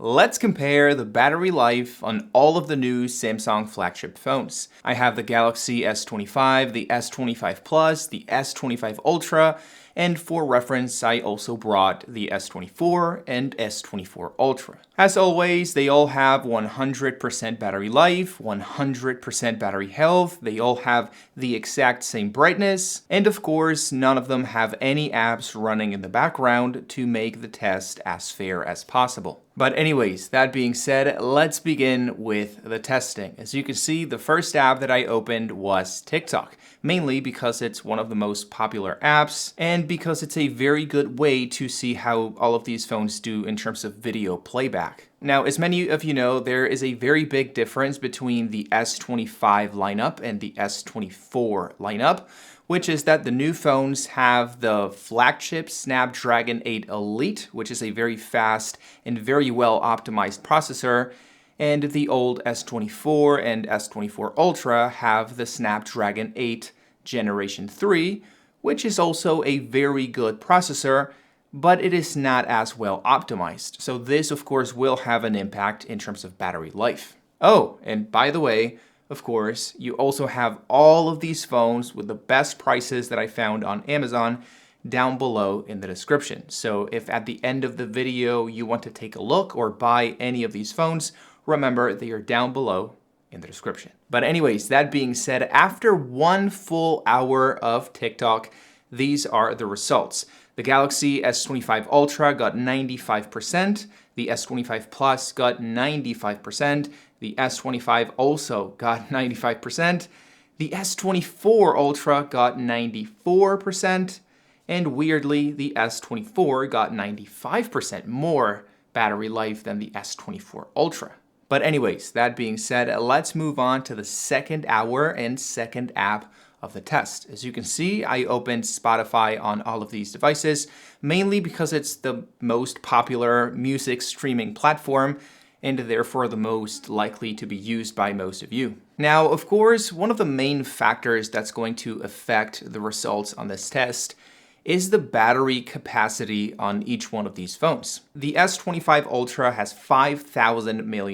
Let's compare the battery life on all of the new Samsung flagship phones. I have the Galaxy S25, the S25 Plus, the S25 Ultra, and for reference, I also brought the S24 and S24 Ultra. As always, they all have 100% battery life, 100% battery health, they all have the exact same brightness, and of course, none of them have any apps running in the background to make the test as fair as possible. But anyways, that being said, let's begin with the testing. As you can see, the first app that I opened was TikTok, mainly because it's one of the most popular apps and because it's a very good way to see how all of these phones do in terms of video playback. Now, as many of you know, there is a very big difference between the S25 lineup and the S24 lineup, which is that the new phones have the flagship Snapdragon 8 Elite, which is a very fast and very well optimized processor, and the old S24 and S24 Ultra have the Snapdragon 8 Generation 3, which is also a very good processor, but it is not as well optimized. So this, of course, will have an impact in terms of battery life. Oh, and by the way, of course, you also have all of these phones with the best prices that I found on Amazon down below in the description. So if at the end of the video you want to take a look or buy any of these phones, remember they are down below in the description. But anyways, that being said, after 1 full hour of TikTok, these are the results. The Galaxy S25 Ultra got 95%, the S25 Plus got 95%, the S25 also got 95%, the S24 Ultra got 94%, and weirdly, the S24 got 95% more battery life than the S24 Ultra. But anyways, that being said, let's move on to the second hour and second app of the test. As you can see, I opened Spotify on all of these devices, mainly because it's the most popular music streaming platform and therefore the most likely to be used by most of you. Now, of course, one of the main factors that's going to affect the results on this test is the battery capacity on each one of these phones. The S25 Ultra has 5,000 mAh,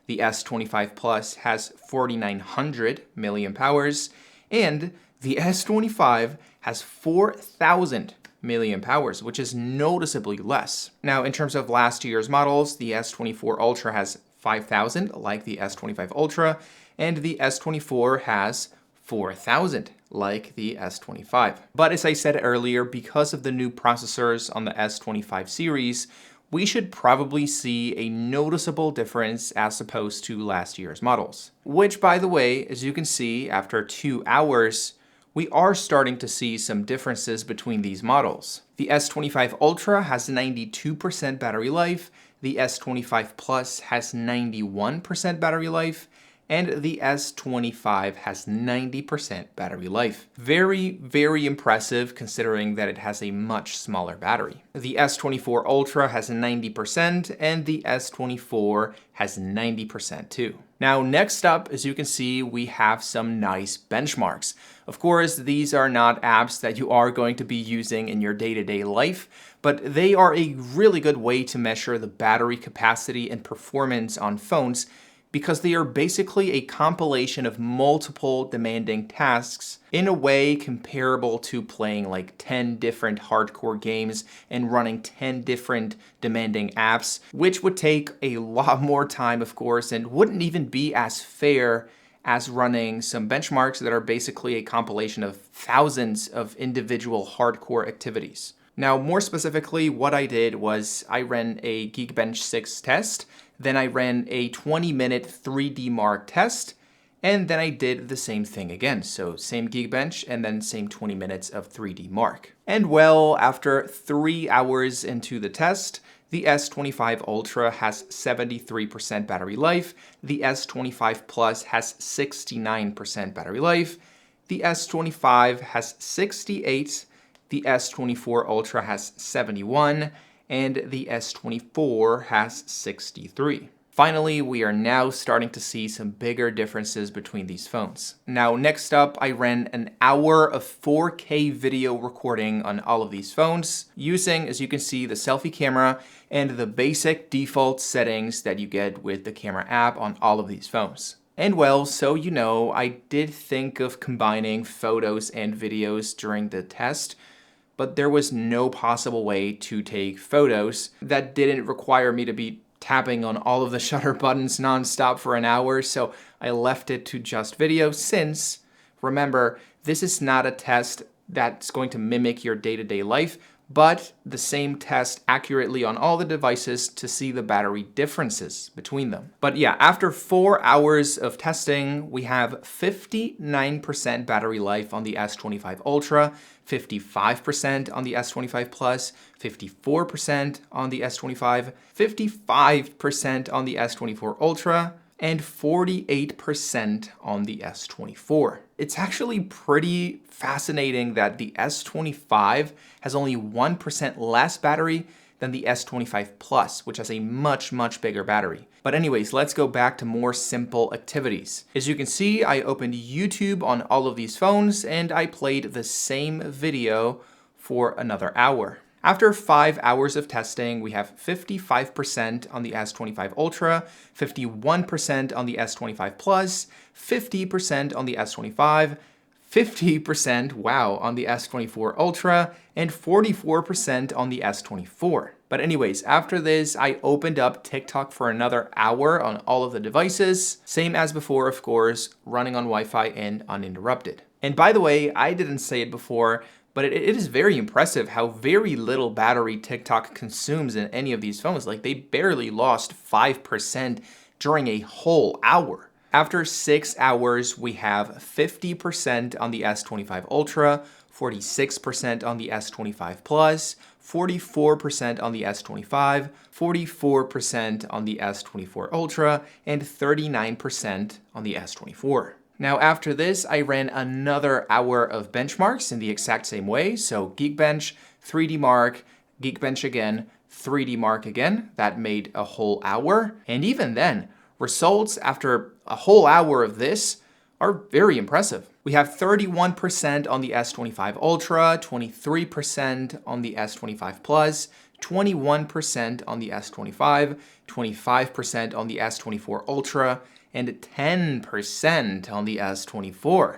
the S25 Plus has 4,900 mAh, and the S25 has 4,000 mAh, which is noticeably less. Now, in terms of last year's models, the S24 Ultra has 5,000, like the S25 Ultra, and the S24 has 4,000, like the S25. But as I said earlier, because of the new processors on the S25 series, we should probably see a noticeable difference as opposed to last year's models. Which, by the way, as you can see, after 2 hours, we are starting to see some differences between these models. The S25 Ultra has 92% battery life, the S25 Plus has 91% battery life, and the S25 has 90% battery life. Very, very impressive considering that it has a much smaller battery. The S24 Ultra has 90% and the S24 has 90% too. Now, next up, as you can see, we have some nice benchmarks. Of course, these are not apps that you are going to be using in your day-to-day life, but they are a really good way to measure the battery capacity and performance on phones because they are basically a compilation of multiple demanding tasks in a way comparable to playing like 10 different hardcore games and running 10 different demanding apps, which would take a lot more time, of course, and wouldn't even be as fair as running some benchmarks that are basically a compilation of thousands of individual hardcore activities. Now, more specifically, what I did was I ran a Geekbench 6 test, then I ran a 20-minute 3D Mark test, and then I did the same thing again. So same Geekbench and then same 20 minutes of 3D Mark. And well, after 3 hours into the test, the S25 Ultra has 73% battery life, the S25 Plus has 69% battery life, the S25 has 68%, the S24 Ultra has 71%, and the S24 has 63%. Finally, we are now starting to see some bigger differences between these phones. Now, next up, I ran an hour of 4K video recording on all of these phones using, as you can see, the selfie camera and the basic default settings that you get with the camera app on all of these phones. And well, so you know, I did think of combining photos and videos during the test, but there was no possible way to take photos that didn't require me to be tapping on all of the shutter buttons nonstop for an hour, so I left it to just video since, remember, this is not a test that's going to mimic your day-to-day life, but the same test accurately on all the devices to see the battery differences between them. But yeah, after 4 hours of testing, we have 59% battery life on the S25 Ultra, 55% on the S25 Plus, 54% on the S25, 55% on the S24 Ultra, and 48% on the S24. It's actually pretty fascinating that the S25 has only 1% less battery than the S25 Plus, which has a much, much bigger battery. But anyways, let's go back to more simple activities. As you can see, I opened YouTube on all of these phones and I played the same video for another hour. After 5 hours of testing, we have 55% on the S25 Ultra, 51% on the S25 Plus, 50% on the S25, 50%, wow, on the S24 Ultra, and 44% on the S24. But anyways, after this, I opened up TikTok for another hour on all of the devices. Same as before, of course, running on Wi-Fi and uninterrupted. And by the way, I didn't say it before, but it is very impressive how very little battery TikTok consumes in any of these phones. Like, they barely lost 5% during a whole hour. After 6 hours, we have 50% on the S25 Ultra, 46% on the S25 Plus, 44% on the S25, 44% on the S24 Ultra, and 39% on the S24. Now after this, I ran another hour of benchmarks in the exact same way. So Geekbench, 3D Mark, Geekbench again, 3D Mark again. That made a whole hour. And even then, results after a whole hour of this are very impressive. We have 31% on the S25 Ultra, 23% on the S25 Plus, 21% on the S25, 25% on the S24 Ultra, and 10% on the S24.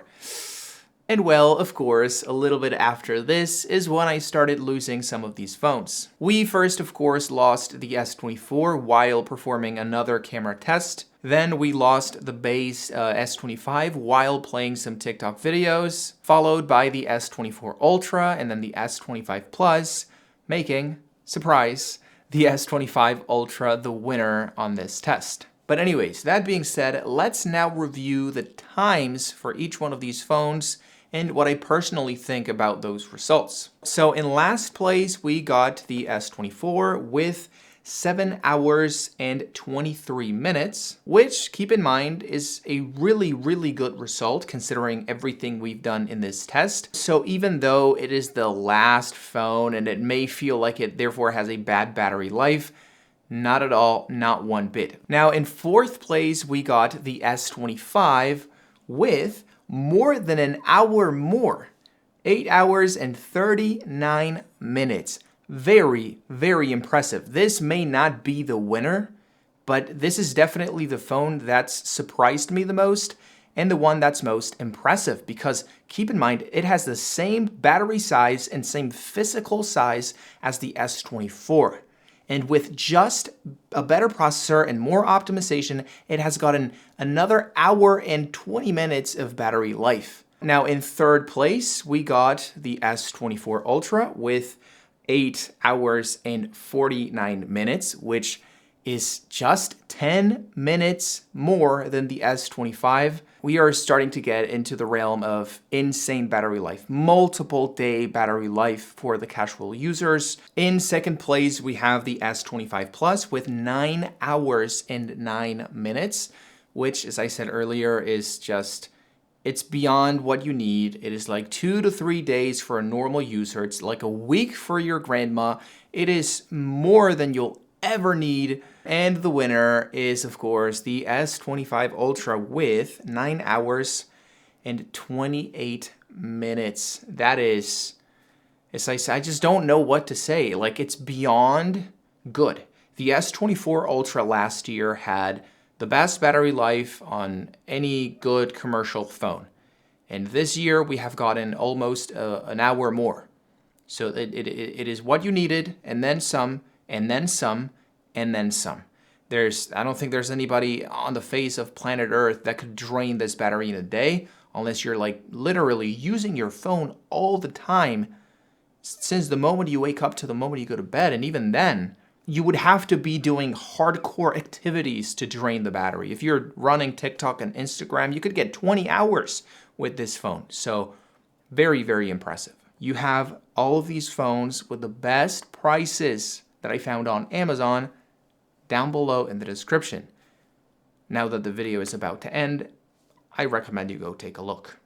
And well, of course, a little bit after this is when I started losing some of these phones. We first, of course, lost the S24 while performing another camera test. Then we lost the base S25 while playing some TikTok videos, followed by the S24 Ultra and then the S25 Plus, making, surprise, the S25 Ultra the winner on this test. But anyways, that being said, let's now review the times for each one of these phones and what I personally think about those results. So in last place, we got the S24 with 7 hours and 23 minutes, which, keep in mind, is a really, really good result considering everything we've done in this test. So even though it is the last phone and it may feel like it therefore has a bad battery life, not at all, not one bit. Now in fourth place, we got the S25 with more than an hour more, 8 hours and 39 minutes. Very, very impressive. This may not be the winner, but this is definitely the phone that's surprised me the most and the one that's most impressive because keep in mind, it has the same battery size and same physical size as the S24. And with just a better processor and more optimization, it has gotten another hour and 20 minutes of battery life. Now in third place, we got the S24 Ultra with 8 hours and 49 minutes, which is just 10 minutes more than the S25. We are starting to get into the realm of insane battery life, multiple day battery life for the casual users. In second place, we have the S25 Plus with 9 hours and 9 minutes, which, as I said earlier, is just, it's beyond what you need. It is like 2 to 3 days for a normal user. It's like a week for your grandma. It is more than you'll ever need. And the winner is, of course, the S25 Ultra with 9 hours and 28 minutes. That is, as I said, I just don't know what to say. Like, it's beyond good. The S24 Ultra last year had the best battery life on any good commercial phone. And this year we have gotten almost an hour more. So it is what you needed, and then some, and then some, and then some. I don't think there's anybody on the face of planet Earth that could drain this battery in a day, unless you're like literally using your phone all the time since the moment you wake up to the moment you go to bed. And even then, you would have to be doing hardcore activities to drain the battery. If you're running TikTok and Instagram, you could get 20 hours with this phone. So very, very impressive. You have all of these phones with the best prices that I found on Amazon down below in the description. Now that the video is about to end, I recommend you go take a look.